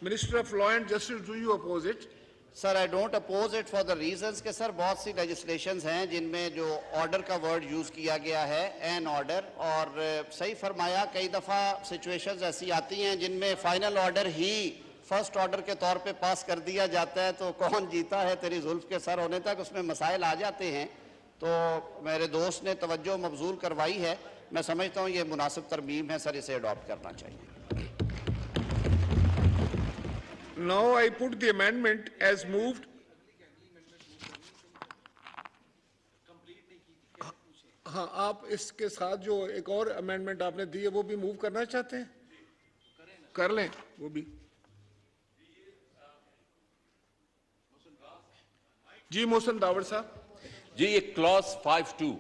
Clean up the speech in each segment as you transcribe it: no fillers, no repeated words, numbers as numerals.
Minister of Law and Justice, do you oppose it? Sir I don't oppose it for the reasons के sir बहुत सी legislations हैं जिनमें जो order का वर्ड यूज किया गया है एन ऑर्डर, और सही फरमाया कई दफ़ा सिचुएशंस ऐसी आती हैं जिनमें फाइनल ऑर्डर ही फर्स्ट ऑर्डर के तौर पे पास कर दिया जाता है, तो कौन जीता है तेरी जुल्फ के सर होने तक उसमें मसाइल आ जाते हैं। तो मेरे दोस्त ने तवज्जो मबजूल करवाई है, मैं समझता हूँ ये मुनासिब तरमीम है सर, इसे अडॉप्ट करना चाहिए। Now I put the amendment as moved. हाँ, आप इसके साथ जो एक और अमेंडमेंट आपने दी है वो भी मूव करना चाहते हैं? कर लें वो भी। जी मोहसिन दावड़ साहब। जी, ये clause 5(2)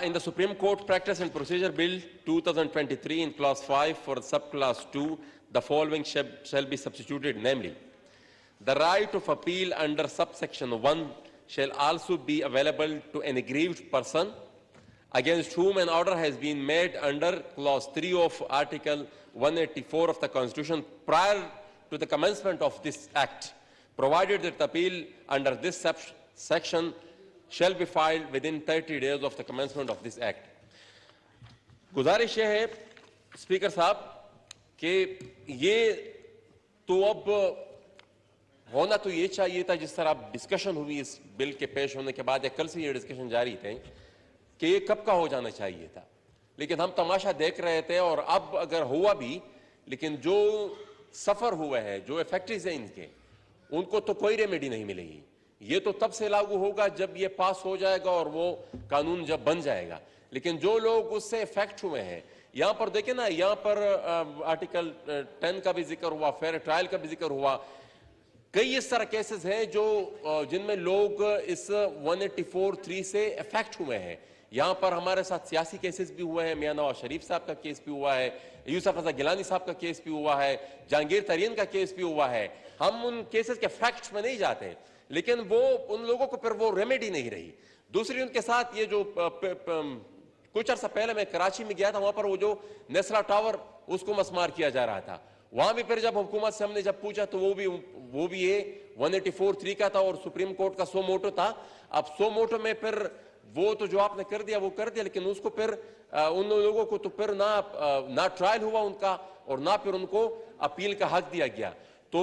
in the Supreme Court Practice and Procedure Bill 2023 in clause 5 for subclass 2, the following shall be substituted, namely, the right of appeal under subsection 1 shall also be available to an aggrieved person against whom an order has been made under clause 3 of Article 184 of the Constitution prior to the commencement of this Act, provided that appeal under this section shall be filed within 30 days of the commencement of this Act. गुजारिश ये है speaker साहब कि ये तो अब होना तो ये चाहिए था, जिस तरह डिस्कशन हुई इस बिल के पेश होने के बाद या कल से ये डिस्कशन जारी थे कि ये कब का हो जाना चाहिए था, लेकिन हम तमाशा देख रहे थे। और अब अगर हुआ भी, लेकिन जो सफर हुए हैं, जो इफेक्ट्स हैं इनके, उनको तो कोई रेमेडी नहीं मिलेगी। ये तो तब से लागू होगा जब ये पास हो जाएगा और वो कानून जब बन जाएगा। लेकिन जो लोग उससे इफेक्ट हुए हैं, यहां पर देखें ना, यहां पर आर्टिकल 10 का भी जिक्र हुआ, फेयर ट्रायल का भी जिक्र हुआ। कई इस तरह केसेस हैं जो जिनमें लोग इस 184(3) से इफेक्ट हुए हैं। यहां पर हमारे साथ सियासी केसेस भी हुए हैं, मियां नवाज शरीफ साहब का केस भी हुआ है, यूसुफ रजा गिलानी साहब का केस भी हुआ है, जहांगीर तरीन का केस भी हुआ है। हम उन केसेस के फैक्ट्स में नहीं जाते, लेकिन वो उन लोगों को फिर वो रेमेडी नहीं रही। दूसरी उनके साथ ये जो कुछ अर्सा पहले मैं कराची में गया था, वहां पर वो जो नेस्ला टावर उसको मस्मार किया जा रहा था, वहां भी फिर जब हुकूमत से हमने जब पूछा तो वो भी ये 184(3) का था और सुप्रीम कोर्ट का सो मोटो था। अब सो मोटो में फिर वो तो जो आपने कर दिया वो कर दिया, लेकिन उसको फिर उन लोगों को तो फिर ना ट्रायल हुआ उनका और ना फिर उनको अपील का हक दिया गया। तो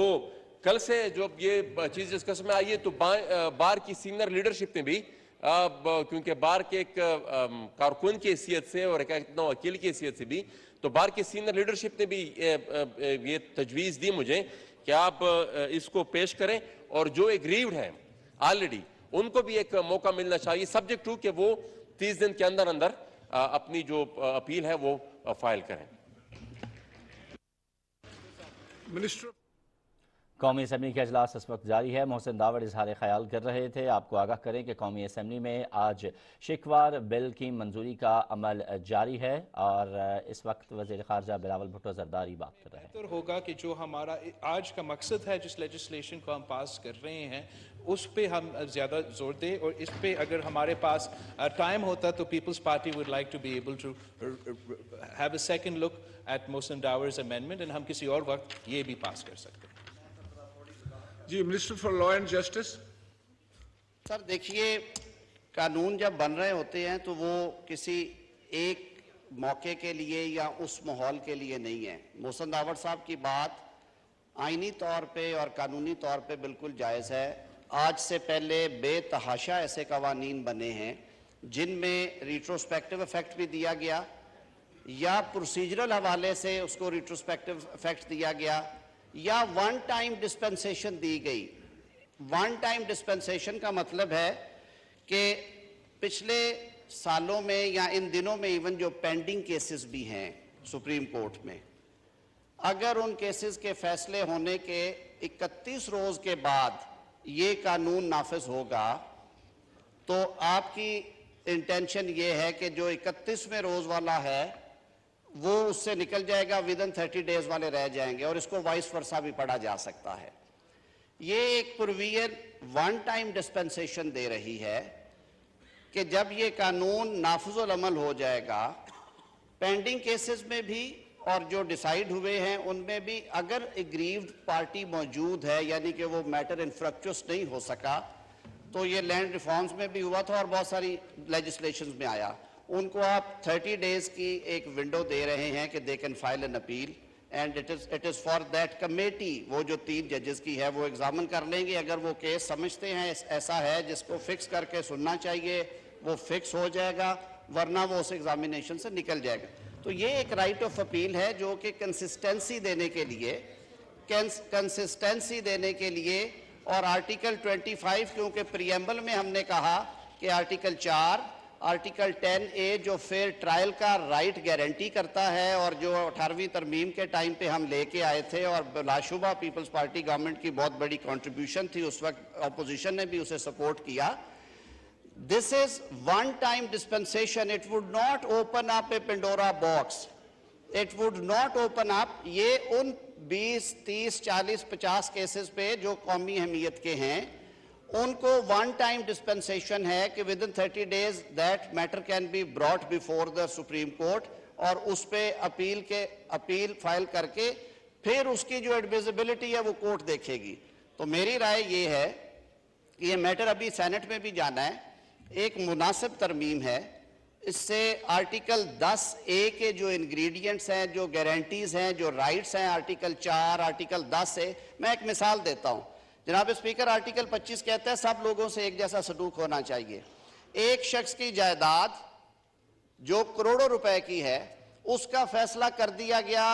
कल से जो ये चीज डिस्कस में आई है, तो बार की सीनियर लीडरशिप ने भी, क्योंकि बार के एक कारकुन की हैसियत से और एक वकील की हैसियत से भी, तो बार की सीनियर लीडरशिप ने भी ये तजवीज़ दी मुझे कि आप इसको पेश करें और जो एग्रीव्ड हैं ऑलरेडी उनको भी एक मौका मिलना चाहिए, सब्जेक्ट टू कि वो 30 दिन के अंदर अंदर अपनी जो अपील है वो फाइल करें। मिनिस्टर कौमी असम्बली का इजलास इस वक्त जारी है। मोहसिन दावड़ इजहार ख्याल कर रहे थे। आपको आगाह करें कि कौमी असम्बली में आज शिकवार बिल की मंजूरी का अमल जारी है और इस वक्त वज़ीर ख़ारजा बिलावल भुट्टो ज़रदारी बात कर रहे हैं। तो होगा कि जो हमारा आज का मकसद है, जिस लेजिस्लेशन को हम पास कर रहे हैं, उस पे हम ज़्यादा जोर दें, और इस पे अगर हमारे पास टाइम होता तो peoples party would like to be able to have a second look at Mohsin Dawar's amendment, and हम किसी और वक्त ये भी पास कर सकते हैं। जी, minister for law and justice. Sir देखिए, कानून जब बन रहे होते हैं तो वो किसी एक मौके के लिए या उस माहौल के लिए नहीं है। मोहसिन दावड़ साहब की बात आईनी तौर पे और कानूनी तौर पे बिल्कुल जायज़ है। आज से पहले बेतहाशा ऐसे कवानीन बने हैं जिनमें रिट्रोस्पेक्टिव इफेक्ट भी दिया गया या प्रोसीजरल हवाले से उसको रिट्रोस्पेक्टिव इफेक्ट दिया गया या वन टाइम डिस्पेंसेशन दी गई। वन टाइम डिस्पेंसेशन का मतलब है कि पिछले सालों में या इन दिनों में इवन जो पेंडिंग केसेस भी हैं सुप्रीम कोर्ट में, अगर उन केसेस के फैसले होने के 31 रोज के बाद ये कानून नाफिज होगा तो आपकी इंटेंशन ये है कि जो 31वें रोज वाला है वो उससे निकल जाएगा, विदिन 30 डेज वाले रह जाएंगे, और इसको वाइस वर्सा भी पढ़ा जा सकता है। ये एक प्रोविजन वन टाइम डिस्पेंसेशन दे रही है कि जब ये कानून नाफिजुल अमल हो जाएगा, पेंडिंग केसेस में भी और जो डिसाइड हुए हैं उनमें भी अगर एग्रीव्ड पार्टी मौजूद है, यानी कि वो मैटर इन्फ्रक्चुअस नहीं हो सका, तो ये लैंड रिफॉर्म्स में भी हुआ था और बहुत सारी लेजिस्लेशंस में आया, उनको आप 30 डेज की एक विंडो दे रहे हैं कि they can file an appeal and it is for that committee, वो जो 3 जजेस की है वो एग्जामिन कर लेंगे। अगर वो केस समझते हैं ऐसा है जिसको फिक्स करके सुनना चाहिए, वो फिक्स हो जाएगा, वरना वो उस एग्जामिनेशन से निकल जाएगा। तो ये एक राइट ऑफ अपील है जो कि कंसिस्टेंसी देने के लिए और आर्टिकल 25, क्योंकि प्रीएम्बल में हमने कहा कि आर्टिकल 4, आर्टिकल 10A जो फेयर ट्रायल का राइट गारंटी करता है और जो 18वीं तरमीम के टाइम पे हम लेके आए थे, और बिलाशुबा पीपल्स पार्टी गवर्नमेंट की बहुत बड़ी कंट्रीब्यूशन थी, उस वक्त अपोजिशन ने भी उसे सपोर्ट किया। This is one-time dispensation. It would not open up a Pandora box. It would not open up. ये उन 20, 30, 40, 50 केसेस पे जो कौमी अहमियत के हैं, उनको one-time dispensation है कि within 30 days that matter can be brought before the Supreme Court, और उस पे अपील फाइल करके फिर उसकी जो एडमिसिबिलिटी है वो कोर्ट देखेगी। तो मेरी राय ये है कि ये मैटर अभी सेनेट में भी जाना है, एक मुनासिब तरमीम है। इससे आर्टिकल 10A के जो इंग्रेडिएंट्स हैं, जो गारंटीज़ हैं, जो राइट्स हैं, आर्टिकल 4, आर्टिकल 10A, मैं एक मिसाल देता हूँ जनाब स्पीकर। आर्टिकल 25 कहता है सब लोगों से एक जैसा सलूक होना चाहिए। एक शख्स की जायदाद जो करोड़ों रुपए की है, उसका फैसला कर दिया गया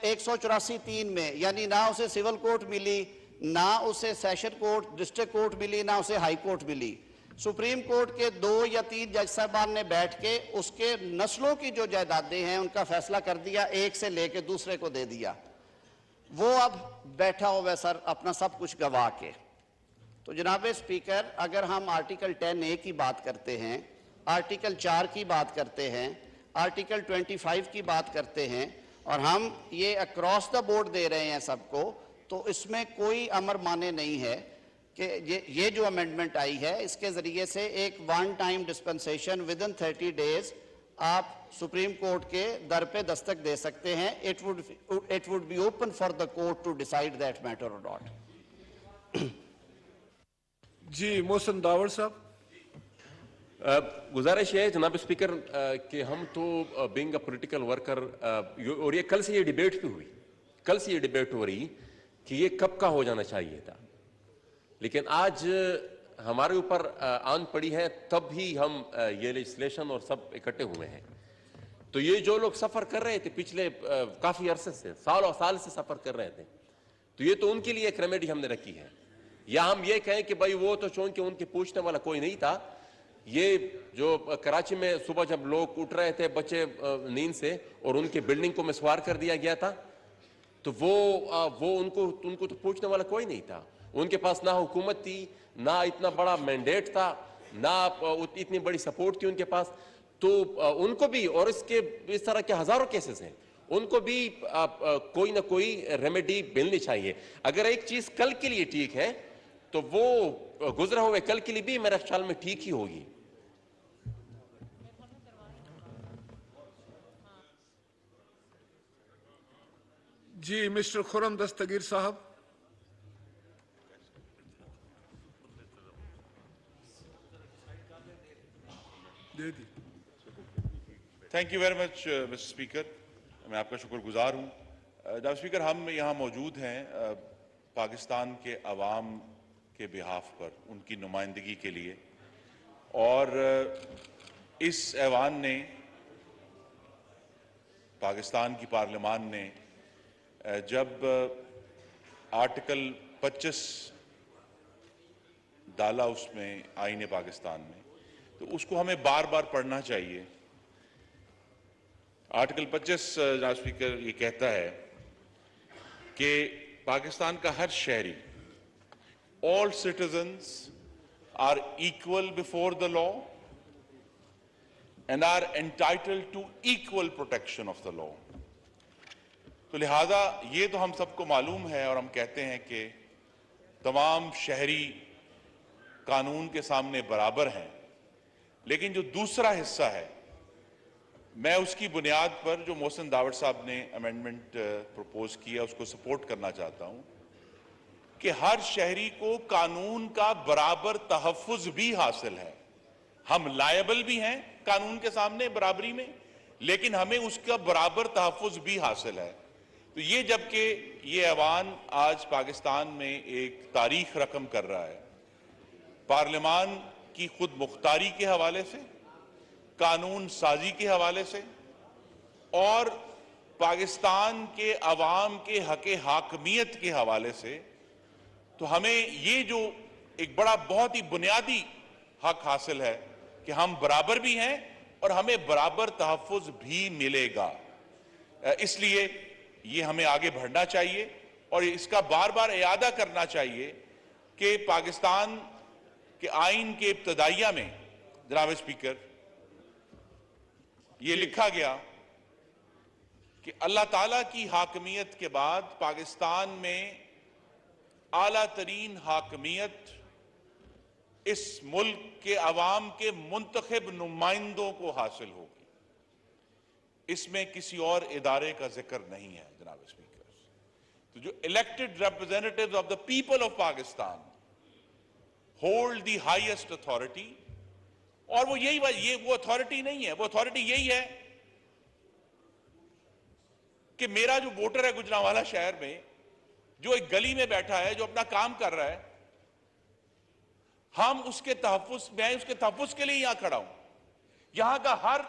184(3) में, यानी ना उसे सिविल कोर्ट मिली, ना उसे सेशन कोर्ट, डिस्ट्रिक्ट कोर्ट मिली, ना उसे हाई कोर्ट मिली। सुप्रीम कोर्ट के 2 या 3 जज साहबान ने बैठ के उसके नस्लों की जो जायदादें हैं उनका फैसला कर दिया, एक से लेके दूसरे को दे दिया। वो अब बैठा हुआ है सर अपना सब कुछ गवा के। तो जनाब स्पीकर, अगर हम आर्टिकल 10A की बात करते हैं, आर्टिकल 4 की बात करते हैं, आर्टिकल 25 की बात करते हैं, और हम ये अक्रॉस द बोर्ड दे रहे हैं सबको, तो इसमें कोई अमर माने नहीं है कि ये जो अमेंडमेंट आई है इसके ज़रिए से एक one time dispensation within 30 days आप सुप्रीम कोर्ट के दर पे दस्तक दे सकते हैं। It would be open for the court to decide that matter और नॉट। जी मोहसिन दावर साहब। गुजारिश है जनाब स्पीकर कि हम तो बीइंग अ पॉलिटिकल वर्कर, और ये कल से ये डिबेट पे हुई, कल से ये डिबेट हो रही कि ये कब का हो जाना चाहिए था, लेकिन आज हमारे ऊपर आन पड़ी है, तब ही हम ये लेजिस्लेशन और सब इकट्ठे हुए हैं। तो ये जो लोग सफर कर रहे थे पिछले काफी अरसे से, सालों साल से सफर कर रहे थे, तो ये तो उनके लिए एक रेमेडी हमने रखी है। या हम ये कहें कि भाई वो तो चूंकि उनके पूछने वाला कोई नहीं था, ये जो कराची में सुबह जब लोग उठ रहे थे बच्चे नींद से और उनके बिल्डिंग को मिसवार कर दिया गया था, तो वो उनको तो पूछने वाला कोई नहीं था। उनके पास ना हुकूमत थी, ना इतना बड़ा मैंडेट था, ना इतनी बड़ी सपोर्ट थी उनके पास। तो उनको भी, और इस तरह के हजारों केसेस हैं, उनको भी कोई ना कोई रेमेडी मिलनी चाहिए। अगर एक चीज कल के लिए ठीक है तो वो गुजरे हुए कल के लिए भी मेरे ख्याल में ठीक ही होगी। जी मिस्टर खुरम दस्तगीर साहब। Thank you very much mister speaker, मैं आपका शुक्रगुजार हूँ। जनाब स्पीकर, हम यहाँ मौजूद हैं पाकिस्तान के अवाम के बिहाफ पर, उनकी नुमाइंदगी के लिए, और इस ऐवान ने, पाकिस्तान की पार्लियामान ने जब आर्टिकल 25 डाला उसमें आईन पाकिस्तान में, तो उसको हमें बार बार पढ़ना चाहिए। आर्टिकल 25 जनाब स्पीकर ये कहता है कि पाकिस्तान का हर शहरी, all citizens are equal before the law and are entitled to equal protection of the law. तो लिहाजा ये तो हम सबको मालूम है और हम कहते हैं कि तमाम शहरी कानून के सामने बराबर हैं, लेकिन जो दूसरा हिस्सा है मैं उसकी बुनियाद पर जो मोहसिन दावड़ साहब ने अमेंडमेंट प्रपोज किया उसको सपोर्ट करना चाहता हूं कि हर शहरी को कानून का बराबर तहफ्फुज भी हासिल है। हम लायबल भी हैं कानून के सामने बराबरी में, लेकिन हमें उसका बराबर तहफ्फुज भी हासिल है। तो ये जबकि ये ऐवान आज पाकिस्तान में एक तारीख रकम कर रहा है, पार्लियामान की खुद मुख्तारी के हवाले से, कानून साजी के हवाले से और पाकिस्तान के अवाम के हक हाकमियत के हवाले से, तो हमें ये जो एक बड़ा बहुत ही बुनियादी हक हासिल है कि हम बराबर भी हैं और हमें बराबर तहफ्फुज भी मिलेगा। इसलिए ये हमें आगे बढ़ना चाहिए और इसका बार बार इयादा करना चाहिए कि पाकिस्तान के आइन के इब्तदाइया में जनाब स्पीकर ये लिखा गया कि अल्लाह ताला की हाकमियत के बाद पाकिस्तान में आला तरीन हाकमियत इस मुल्क के अवाम के मुंतखब नुमाइंदों को हासिल होगी। इसमें किसी और इदारे का जिक्र नहीं है जनाब स्पीकर। तो जो elected representatives of the people of Pakistan hold the highest authority, और वो यही वो अथॉरिटी नहीं है, वो अथॉरिटी यही है कि मेरा जो वोटर है गुजरांवाला शहर में, जो एक गली में बैठा है, जो अपना काम कर रहा है, हम उसके तहफ्फुज, मैं उसके तहफ्फुज के लिए यहां खड़ा हूं। यहां का हर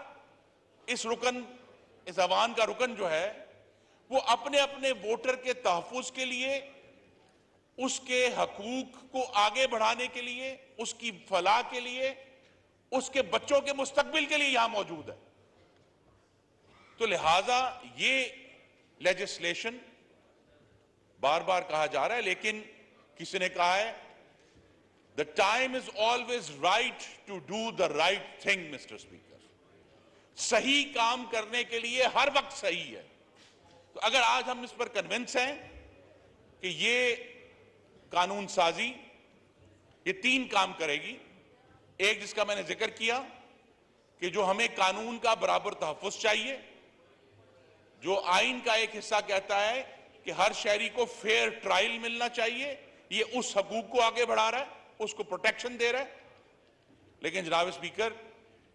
इस रुकन, इस अवान का रुकन जो है, वो अपने अपने वोटर के तहफ्फुज के लिए, उसके हकूक को आगे बढ़ाने के लिए, उसकी फलाह के लिए, उसके बच्चों के मुस्तकबिल के लिए यहां मौजूद है। तो लिहाजा ये लेजिस्लेशन बार बार कहा जा रहा है, लेकिन किसी ने कहा है the time is always right to do the right thing. Mister Speaker, सही काम करने के लिए हर वक्त सही है। तो अगर आज हम इस पर कन्विंस हैं कि ये कानून साजी ये 3 काम करेगी, एक जिसका मैंने जिक्र किया कि जो हमें कानून का बराबर तहफ्फुज चाहिए, जो आइन का एक हिस्सा कहता है कि हर शहरी को फेयर ट्रायल मिलना चाहिए, ये उस हकूक को आगे बढ़ा रहा है, उसको प्रोटेक्शन दे रहा है। लेकिन जनाब स्पीकर,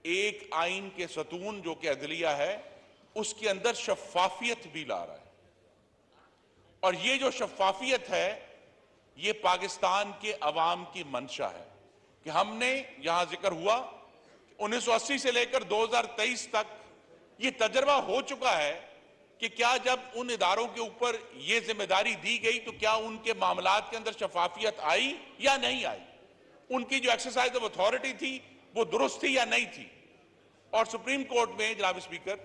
एक आइन के सतून जो कि अदलिया है, उसके अंदर शफाफियत भी ला रहा है। और ये जो शफाफियत है, ये पाकिस्तान के अवाम की मंशा है कि हमने, यहां जिक्र हुआ 1980 से लेकर 2023 तक ये तजर्बा हो चुका है कि क्या जब उन इदारों के ऊपर ये जिम्मेदारी दी गई तो क्या उनके मामलात के अंदर शफाफियत आई या नहीं आई, उनकी जो एक्सरसाइज ऑफ अथॉरिटी थी वो दुरुस्त थी या नहीं थी। और सुप्रीम कोर्ट में जनाब स्पीकर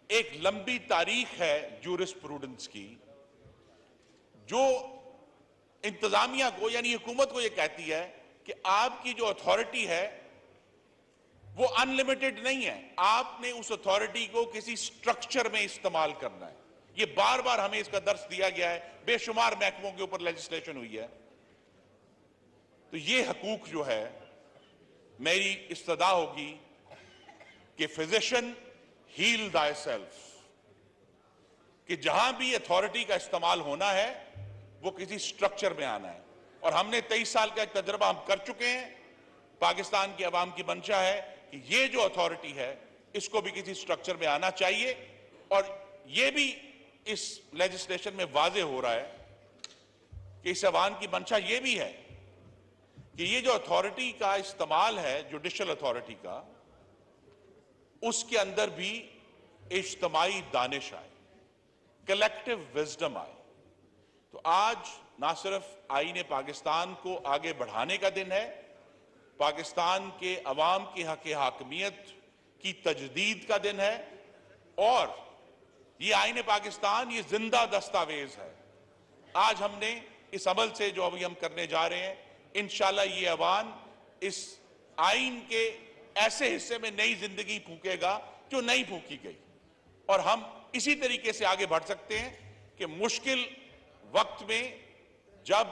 एक लंबी तारीख है जूरिस्प्रूडेंस की, जो इंतजामिया को यानी हुकूमत को यह कहती है कि आपकी जो अथॉरिटी है वो अनलिमिटेड नहीं है, आपने उस अथॉरिटी को किसी स्ट्रक्चर में इस्तेमाल करना है। ये बार बार हमें इसका दर्स दिया गया है, बेशुमार महकमों के ऊपर लेजिस्लेशन हुई है। तो ये हकूक जो है, मेरी इस्तदा होगी कि फिजिशियन हील दाई सेल्फ, कि जहां भी अथॉरिटी का इस्तेमाल होना है वो किसी स्ट्रक्चर में आना है। और हमने 23 साल का एक तजर्बा हम कर चुके हैं। पाकिस्तान की आवाम की मंशा है कि ये जो अथॉरिटी है इसको भी किसी स्ट्रक्चर में आना चाहिए। और ये भी इस लेजिस्लेशन में वाजे हो रहा है कि इस अवाम की मंशा ये भी है कि ये जो अथॉरिटी का इस्तेमाल है, जुडिशल अथॉरिटी का, उसके अंदर भी इज्तमाई दानिश आए, कलेक्टिव विजडम आए। तो आज ना सिर्फ आईन पाकिस्तान को आगे बढ़ाने का दिन है, पाकिस्तान के अवाम की हक हाकमियत की तजदीद का दिन है। और ये आईन पाकिस्तान ये जिंदा दस्तावेज है। आज हमने इस अमल से जो अभी हम करने जा रहे हैं, इंशाल्लाह ये अवान इस आइन के ऐसे हिस्से में नई जिंदगी फूकेगा जो नहीं फूकी गई। और हम इसी तरीके से आगे बढ़ सकते हैं कि मुश्किल वक्त में जब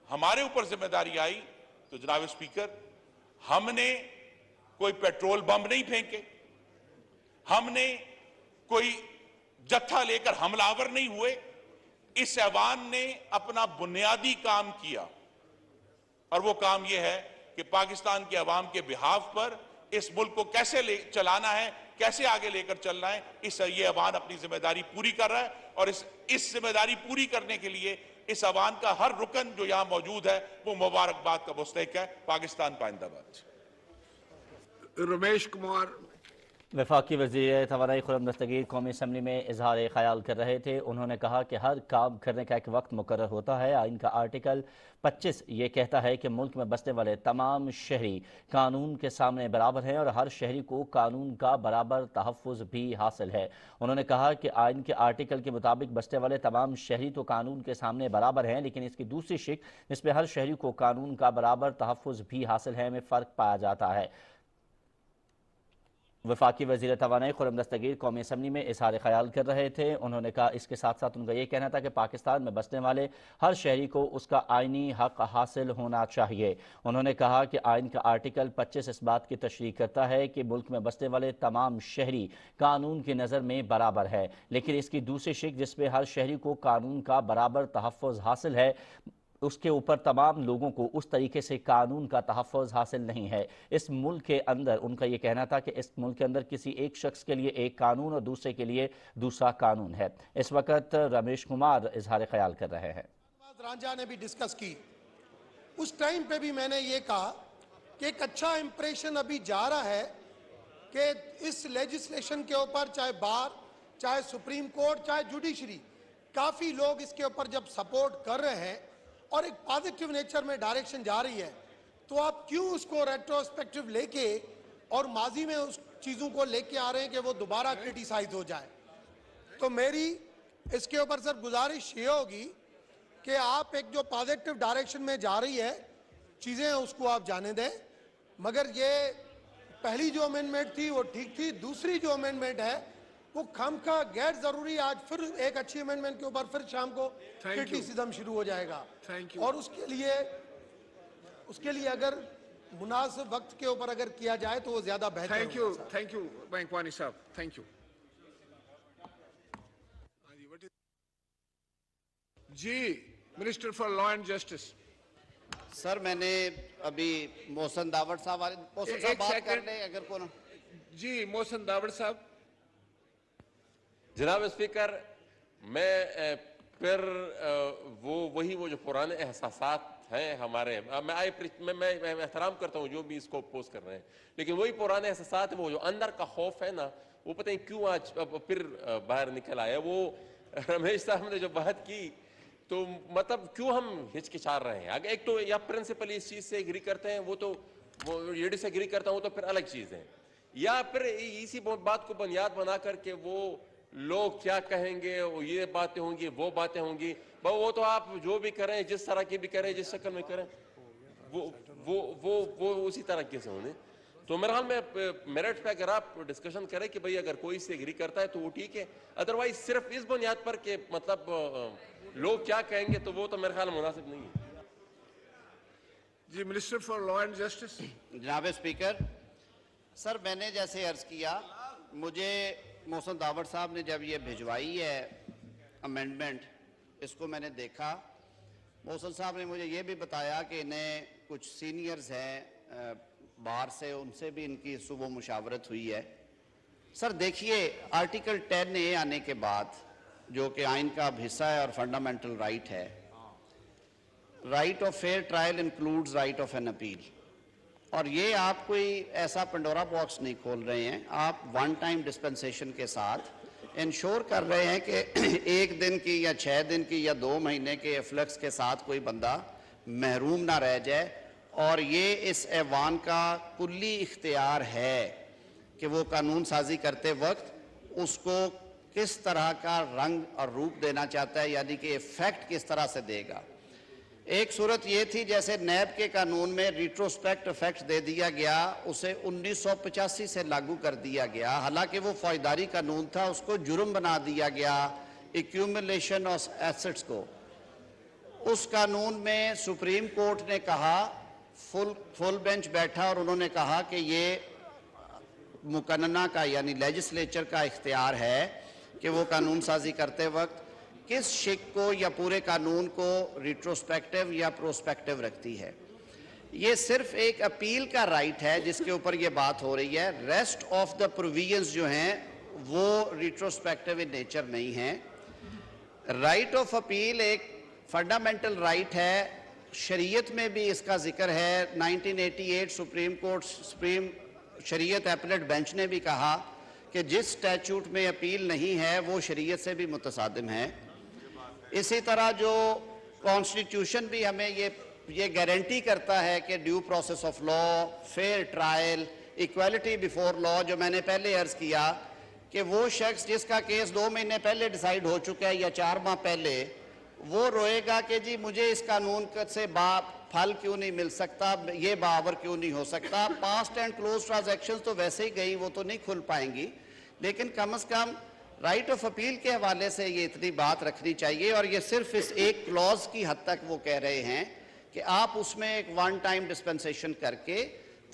हमारे ऊपर जिम्मेदारी आई तो जनाब स्पीकर, हमने कोई पेट्रोल बम नहीं फेंके, हमने कोई जत्था लेकर हमलावर नहीं हुए। इस ऐवान ने अपना बुनियादी काम किया और वो काम ये है कि पाकिस्तान के अवाम के बिहाफ पर इस मुल्क को कैसे चलाना है, कैसे आगे लेकर चलना है, ये अवान अपनी जिम्मेदारी पूरी कर रहा है। और इस जिम्मेदारी पूरी करने के लिए इस अवान का हर रुकन जो यहां मौजूद है वो मुबारकबाद का मुस्तहिक है। पाकिस्तान पाइंदाबाद। रमेश कुमार। वफाकी वज़ीर तवानाई खुर्रम दस्तगीर कौमी असम्बली में इजहार ख्याल कर रहे थे। उन्होंने कहा कि हर काम करने का एक वक्त मुकर्रर होता है। आइन का आर्टिकल 25 ये कहता है कि मुल्क में बसने वाले तमाम शहरी कानून के सामने बराबर हैं और हर शहरी को कानून का बराबर तहफ़्फ़ुज़ भी हासिल है। उन्होंने कहा कि आइन के आर्टिकल के मुताबिक बसने वाले तमाम शहरी तो कानून के सामने बराबर हैं, लेकिन इसकी दूसरी शिक जिसमें हर शहरी को कानून का बराबर तहफ़्फ़ुज़ भी हासिल है में फ़र्क पाया जाता है। वफाकी वज़ीर तवानाई खुर्रम दस्तगीर कौमी असम्बली में इज़हार ख्याल कर रहे थे। उन्होंने कहा इसके साथ साथ उनका ये कहना था कि पाकिस्तान में बसने वाले हर शहरी को उसका आइनी हक हासिल होना चाहिए। उन्होंने कहा कि आइन का आर्टिकल 25 इस बात की तशरीह करता है कि मुल्क में बसने वाले तमाम शहरी कानून की नज़र में बराबर है, लेकिन इसकी दूसरी शिक जिसमें हर शहरी को कानून का बराबर तहफ़्फ़ुज़ हासिल है उसके ऊपर तमाम लोगों को उस तरीके से कानून का तहफ़्फ़ुज़ हासिल नहीं है। इस मुल्क के अंदर उनका ये कहना था कि इस मुल्क के अंदर किसी एक शख्स के लिए एक कानून और दूसरे के लिए दूसरा कानून है। इस वक्त रमेश कुमार इजहार ख्याल कर रहे हैं। रांझा ने भी डिस्कस की, उस टाइम पे भी मैंने ये कहा कि एक अच्छा इंप्रेशन अभी जा रहा है कि इस लेजिस्लेशन के ऊपर चाहे बार, चाहे सुप्रीम कोर्ट, चाहे जुडिशरी, काफ़ी लोग इसके ऊपर जब सपोर्ट कर रहे हैं और एक पॉजिटिव नेचर में डायरेक्शन जा रही है, तो आप क्यों उसको रेट्रोस्पेक्टिव लेके और माजी में उस चीज़ों को लेके आ रहे हैं कि वो दोबारा क्रिटिसाइज हो जाए। तो मेरी इसके ऊपर सर गुजारिश ये होगी कि आप एक जो पॉजिटिव डायरेक्शन में जा रही है चीज़ें उसको आप जाने दें, मगर ये पहली जो अमेंडमेंट थी वो ठीक थी, दूसरी जो अमेंडमेंट है वो खामखा गैर जरूरी आज फिर एक अच्छी अमेंडमेंट के ऊपर फिर शाम को क्रिटिसिज्म शुरू हो जाएगा। और उसके लिए अगर मुनासिब वक्त के ऊपर अगर किया जाए तो वो ज्यादा बेहतर होगा। थैंक यू बैंकवानी साहब, थैंक यू जी। Minister for law and justice. Sir मैंने अभी मोहसन दावड़ साहब बात कर रहे अगर कौन जी। मोहसन दावड़ साहब। जनाब स्पीकर, मैं फिर वो जो पुराने एहसासात हैं हमारे, मैं एहतराम करता हूँ जो भी इसको अपोज कर रहे हैं, लेकिन वही पुराने एहसासात, वो जो अंदर का खौफ है ना, वो पता नहीं क्यों आज फिर बाहर निकल आया। वो रमेश साहब ने जो बात की तो मतलब क्यों हम हिचकिचा रहे हैं? अगर एक तो या प्रिंसिपल इस चीज से एग्री करते हैं, वो ये डिसएग्री करता हूँ तो फिर अलग चीज है, या फिर इसी बात को बुनियाद बना करके वो लोग क्या कहेंगे, वो ये बातें होंगी, वो बातें होंगी, वो तो आप जो भी करें, जिस तरह की भी करें, जिस शक्ल में करें, वो उसी तरह के से होने। तो मेरे ख्याल में मेरिट पे अगर आप डिस्कशन करें कि भाई अगर कोई से एग्री करता है तो वो ठीक है, अदरवाइज सिर्फ इस बुनियाद पर कि मतलब लोग क्या कहेंगे तो वो तो मेरे ख्याल में मुनासिब नहीं है। जी। Minister for law and justice. जनाब स्पीकर, सर मैंने जैसे अर्ज किया, मुझे मोहसन दावड़ साहब ने जब ये भिजवाई है अमेंडमेंट, इसको मैंने देखा। मोहसन साहब ने मुझे ये भी बताया कि इन्हें कुछ सीनियर्स हैं बाहर से, उनसे भी इनकी सुबह मुशावरत हुई है। सर देखिए, आर्टिकल 10A आने के बाद, जो कि आइन का अब हिस्सा है और फंडामेंटल राइट है, right of fair trial includes right of an appeal, और ये आप कोई ऐसा पंडोरा बॉक्स नहीं खोल रहे हैं, आप वन टाइम डिस्पेंसेशन के साथ इंश्योर कर रहे हैं कि 1 दिन की या 6 दिन की या 2 महीने के एफ्लक्स के साथ कोई बंदा महरूम ना रह जाए। और ये इस ऐवान का कुल्ली इख्तियार है कि वो कानून साजी करते वक्त उसको किस तरह का रंग और रूप देना चाहता है, यानी कि इफेक्ट किस तरह से देगा। एक सूरत ये थी जैसे नैब के कानून में रिट्रोस्पेक्ट इफेक्ट दे दिया गया, उसे 1985 से लागू कर दिया गया, हालांकि वो फौजदारी कानून था, उसको जुर्म बना दिया गया एक्यूमुलेशन ऑफ एसेट्स को। उस कानून में सुप्रीम कोर्ट ने कहा, फुल बेंच बैठा और उन्होंने कहा कि ये मुकन्ना का यानी लेजिस्लेचर का इख्तियार है कि वो कानून साजी करते वक्त किस शिक को या पूरे कानून को रिट्रोस्पेक्टिव या प्रोस्पेक्टिव रखती है। ये सिर्फ एक अपील का राइट है जिसके ऊपर ये बात हो रही है। रेस्ट ऑफ द प्रोविजंस जो हैं वो रिट्रोस्पेक्टिव इन नेचर नहीं हैं। राइट ऑफ अपील एक फंडामेंटल राइट है, शरीयत में भी इसका जिक्र है। 1988 सुप्रीम शरीयत एपलेट बेंच ने भी कहा कि जिस स्टैट्यूट में अपील नहीं है वो शरीयत से भी मुतसादिम है। इसी तरह जो कॉन्स्टिट्यूशन भी हमें ये गारंटी करता है कि due process of law, fair trial, equality before law, जो मैंने पहले अर्ज किया कि वो शख्स जिसका केस 2 महीने पहले डिसाइड हो चुका है या 4 माह पहले, वो रोएगा कि जी मुझे इस कानून से फल क्यों नहीं मिल सकता, ये बावर क्यों नहीं हो सकता। पास्ट एंड क्लोज ट्रांजैक्शंस तो वैसे ही गई, वो तो नहीं खुल पाएंगी, लेकिन कम से कम राइट ऑफ अपील के हवाले से ये इतनी बात रखनी चाहिए। और ये सिर्फ इस एक क्लॉज की हद तक वो कह रहे हैं कि आप उसमें एक वन टाइम डिस्पेंसेशन करके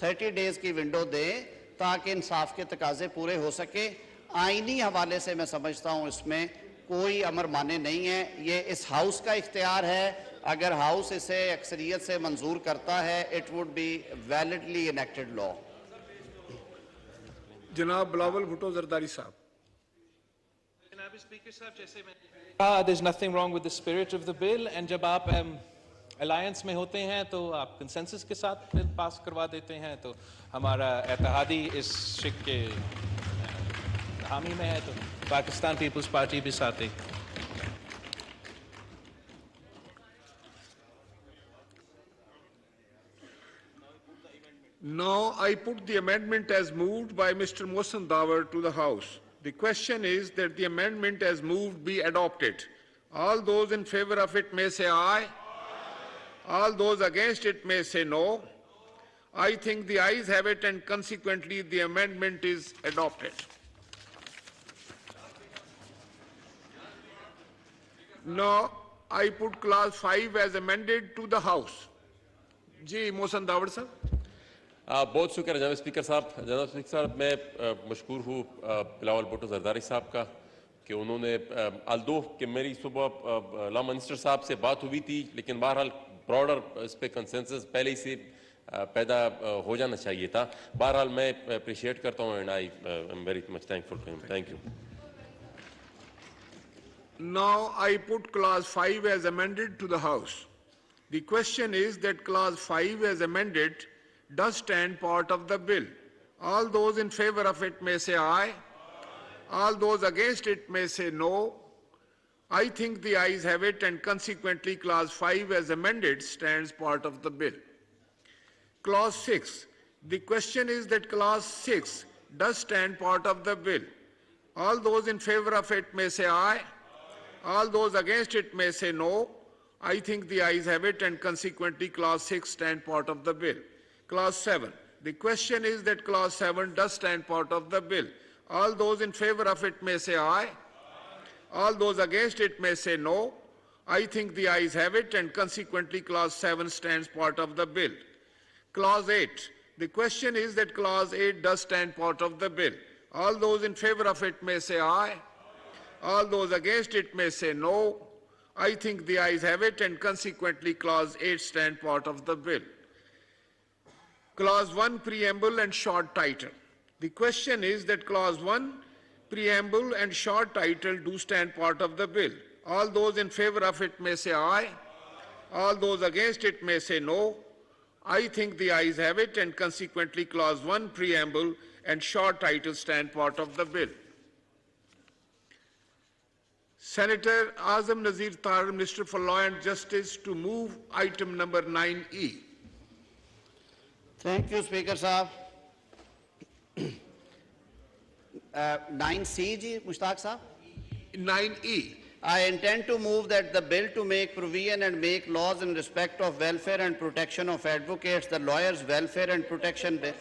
30 डेज की विंडो दें ताकि इंसाफ के तकाजे पूरे हो सके। आईनी हवाले से मैं समझता हूँ इसमें कोई अमर माने नहीं है। ये इस हाउस का इख्तियार है, अगर हाउस इसे अक्सरियत से मंजूर करता है it would B validly enacted law. जनाब बिलावल भुट्टो जरदारी साहब। जनाब स्पीकर साहब, जैसे मैंने there's nothing wrong with the spirit of the bill, and जब आप अलायंस में होते हैं तो आप कंसेंसस के साथ बिल पास करवा देते हैं, तो हमारा इत्तेहादी इस शिक के हामी में है, तो पाकिस्तान पीपल्स पार्टी भी साथ है। Now I put the amendment as moved by Mr. Mohsen Dawar to the House. The question is that the amendment as moved be adopted. All those in favor of it may say aye. All those against it may say no. I think the ayes have it and consequently the amendment is adopted. Now I put clause 5 as amended to the House. जी मोहसन दावड़ साहब। बहुत शुक्र जनाब speaker साहब। जनाब speaker साहब, मैं मशकूर हूँ बिलावल भुट्टो जरदारी साहब का कि उन्होंने आल्दो कि मेरी सुबह लॉ मिनिस्टर साहब से बात हुई थी, लेकिन बहरहाल ब्रॉडर इस पर कंसेंसस पहले ही से पैदा हो जाना चाहिए था। बहरहाल मैं अप्रिशिएट करता हूँ and I am very much thankful for him. Thank you. Now I put clause 5 as amended to the House. The question is that clause 5 as amended does stand part of the bill. All those in favor of it may say aye. All those against it may say no. I think the ayes have it and consequently clause 5 as amended stands part of the bill. Clause 6. The question is that clause 6 does stand part of the bill. All those in favor of it may say aye. All those against it may say no. I think the ayes have it and consequently clause 6 stand part of the bill. Clause 7. The question is that clause 7 does stand part of the bill. All those in favor of it may say aye. All those against it may say no. I think the ayes have it and consequently clause 7 stands part of the bill. Clause 8. The question is that clause 8 does stand part of the bill. All those in favor of it may say aye. All those against it may say no. I think the ayes have it and consequently clause 8 stand part of the bill. Clause 1 preamble and short title. The question is that clause 1 preamble and short title do stand part of the bill. All those in favor of it may say aye. All those against it may say no. I think the ayes have it and consequently clause 1 preamble and short title stand part of the bill. Senator Azam Nazir Tar, Minister for Law and Justice, to move item number 9E. Thank you, Speaker Sahab. 9C, ji, Mushtaq Sahab. 9E. I intend to move that the bill to make provision and make laws in respect of welfare and protection of advocates, the lawyers' welfare and protection bill.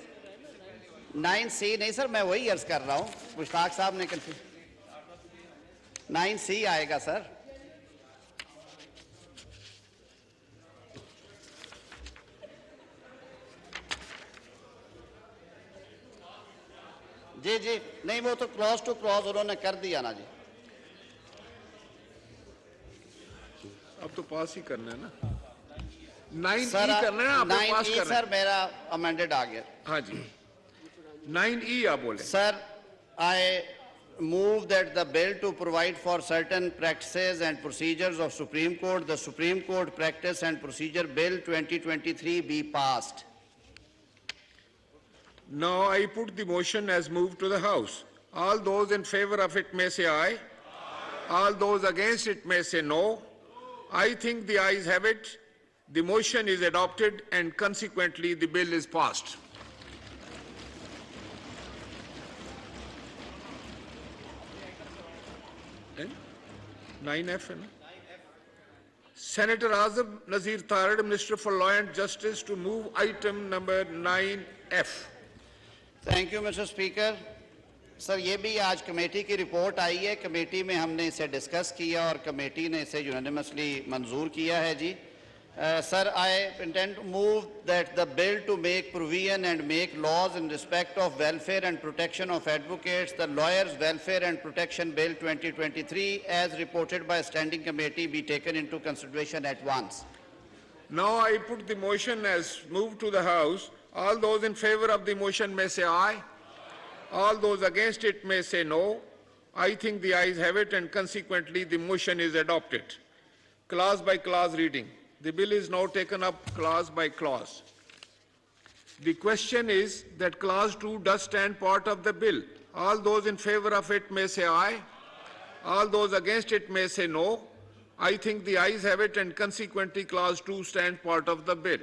9C, नहीं sir, मैं वही अर्ज कर रहा हूँ, मुश्ताक साहब ने confuse. 9C आएगा सर। जी जी नहीं, वो तो क्लॉज टू क्लॉज उन्होंने कर दिया ना जी। अब तो पास ही करना है ना, 9E सर करना है, आपने पास 9E करना सर है। मेरा अमेंडेड आ गया। हाँ जी, 9E आप बोले। Sir, I move that the bill to provide for certain practices and procedures of Supreme Court, the Supreme Court Practice and Procedure Bill 2023 be passed. Now I put the motion as moved to the House. All those in favor of it may say aye. All those against it may say no. I think the ayes have it. The motion is adopted and consequently the bill is passed. And 9F. Senator Azam Nazir Tharad, Minister for Law and Justice, to move item number 9F. Thank you, Mr. Speaker. Sir ये भी आज committee की report आई है, committee में हमने इसे discuss किया और कमेटी ने इसे यूनानिमसली मंजूर किया है जी। Sir, I intend to move that the bill to make provision and make laws in respect of welfare and protection of advocates, the Lawyers' Welfare and Protection Bill 2023, as reported by Standing Committee, be taken into consideration at once. Now I put the motion as moved to the House. All those in favor of the motion may say aye. All those against it may say no. I think the ayes have it and consequently the motion is adopted. Clause by clause reading. The bill is now taken up clause by clause. The question is that clause 2 does stand part of the bill. All those in favor of it may say aye. All those against it may say no. I think the ayes have it and consequently clause 2 stands part of the bill.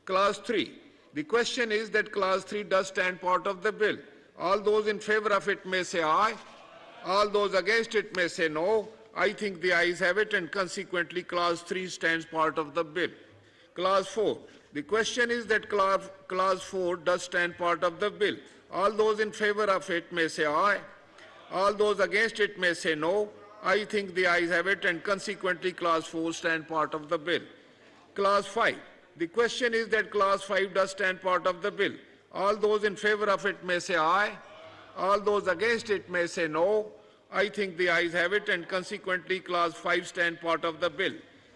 Clause 3. The question is that clause 3 does stand part of the bill. All those in favor of it may say aye. All those against it may say no. I think the ayes have it and consequently clause 3 stands part of the bill. Clause 4. The question is that clause 4 does stand part of the bill. All those in favor of it may say aye. All those against it may say no. I think the ayes have it and consequently clause 4 stand part of the bill. Clause 5. The question is that clause 5 does stand part of the bill. All those in favor of it may say aye. All those against it may say no. I think the ayes have it and consequently clause 5 stand part of the bill.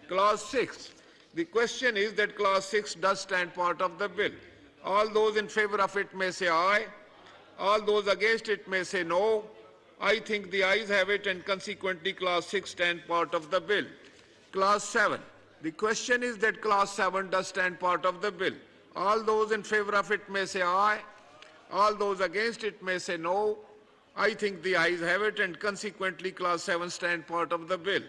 Clause 6. The question is that clause 6 does stand part of the bill. All those in favor of it may say aye. All those against it may say no. I think the ayes have it and consequently clause 6 stand part of the bill. Clause 7. The question is that clause 7 does stand part of the bill. All those in favor of it may say aye. All those against it may say no. I think the ayes have it and consequently clause 7 stand part of the bill.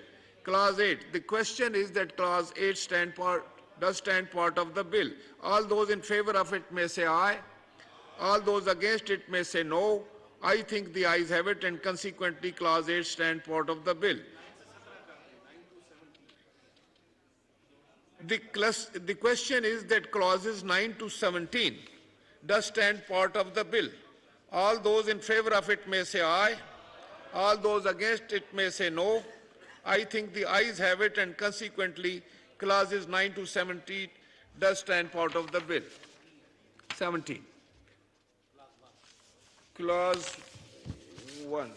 Clause 8. The question is that clause 8 does stand part of the bill. All those in favor of it may say aye. All those against it may say no. I think the ayes have it and consequently clause 8 stand part of the bill. The question is that clauses 9 to 17 does stand part of the bill. All those in favor of it may say aye. All those against it may say no. I think the ayes have it and consequently clauses 9 to 17 does stand part of the bill. 17. Clause 1.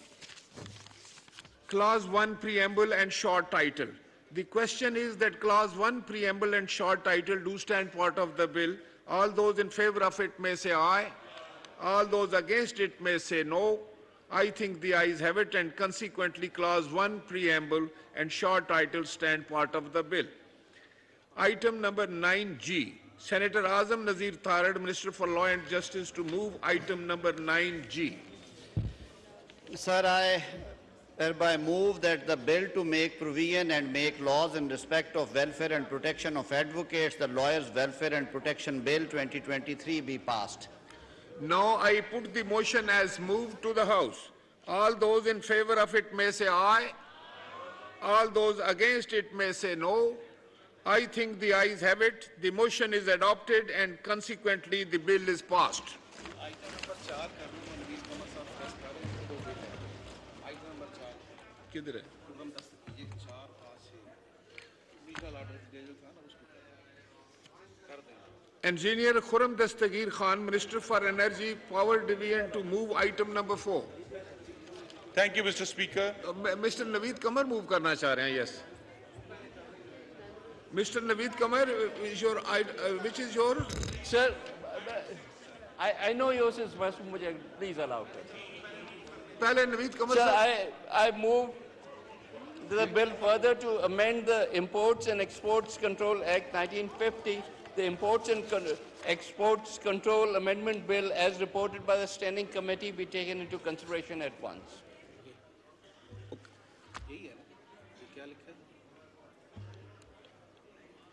Clause 1 preamble and short title. The question is that clause 1 preamble and short title do stand part of the bill. All those in favor of it may say aye. All those against it may say no. I think the ayes have it and consequently clause 1 preamble and short title stand part of the bill. Item number 9G. Senator Azam Nazir Tharad, Minister for Law and Justice, to move item number 9G. Sir, I hereby move that the bill to make provision and make laws in respect of welfare and protection of advocates, the Lawyers' Welfare and Protection Bill 2023 be passed. Now I put the motion as moved to the House. All those in favor of it may say aye. All those against it may say no. I think the ayes have it. The motion is adopted and consequently the bill is passed. किधर है? Engineer Khurram Dastagir Khan, Minister for Energy, Power Division, to move item number 4. Thank you, Mr. Speaker. Mr. Naveed Kamar move karna cha rahe hain, yes. Mr. Naveed Kamar, is your, which is your? Sir, I know yours is first, please allow it. Pehle Naveed Kamar Sir, I move the bill further to amend the Imports and Exports Control Act 1950, the Imports and Exports Control Amendment Bill as reported by the Standing Committee be taken into consideration at once.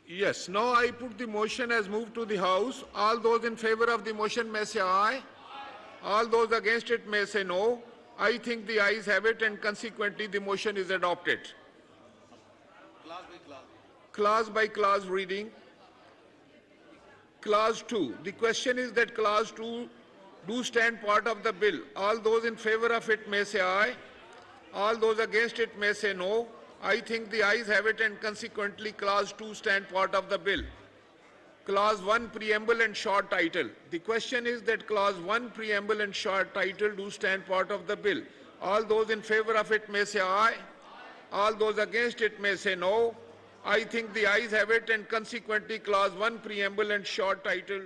Yes, now I put the motion as moved to the House. All those in favor of the motion may say aye. All those against it may say no. I think the ayes have it and consequently the motion is adopted. Clause by clause reading. Clause 2. The question is that clause 2 do stand part of the bill. All those in favor of it may say aye. All those against it may say no. I think the ayes have it and consequently clause 2 stand part of the bill. Clause 1 preamble and short title. The question is that clause 1 preamble and short title do stand part of the bill. All those in favor of it may say aye. All those against it may say no. I think the ayes have it and consequently clause 1 preamble and short title.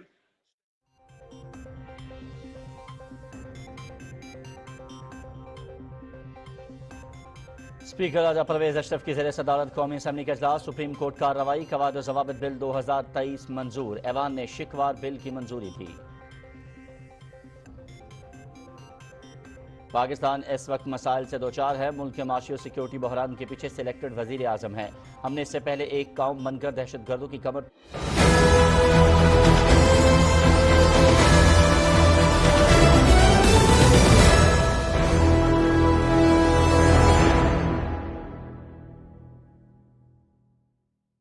Speaker Raja Parvez Ashraf की ज़ेर सदारत कौमी assembly का इजलास। Supreme court कार्रवाई। कवायद व ज़वाबित bill 2023 मंजूर। ऐवान ने शिकवार बिल की मंजूरी दी। पाकिस्तान इस वक्त मसाइल से दो चार है। मुल्क के माशी और सिक्योरिटी बहरान के पीछे सिलेक्टेड वजीर आजम है। हमने इससे पहले एक कौम बनकर दहशत गर्दों की कमर